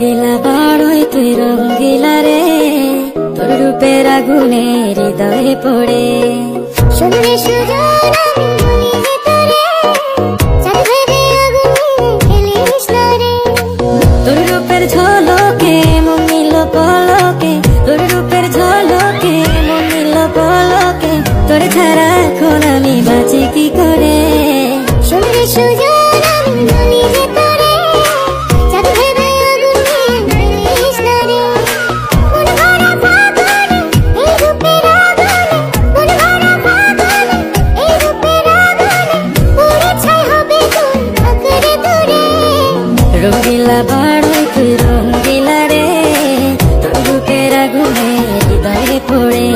রঙ্গিলা বাড়ই তুই রঙ্গিলা রে, তোর রূপের আগুনে হৃদয়ে পড়ে। শুনলে সুজন আমি বলি যে তোরে, চাঁদ ভেবে আগুনে ফেলিস না রে। তোর রূপের ঝলকে মন নিল পলকে, তোর রূপের ঝলকে মন নিল পলকে, তোর ছাড়া এখন আমি বাঁচি কি করে। শুনলে সুজন আমি বলি যে তোরে, চাঁদ ভেবে আগুনে ফেলিস না রে। মন ভরা ফাগুনে এই রূপের আগুনে, মন ভরা ফাগুনে এই রূপের আগুনে, পুড়ে ছাই হবে তোর আঁকড়ে দূরে। রঙ্গিলা বাড়ই তুই রঙ্গিলা রে, তোর রূপের আগুনে হৃদয়ে পড়ে।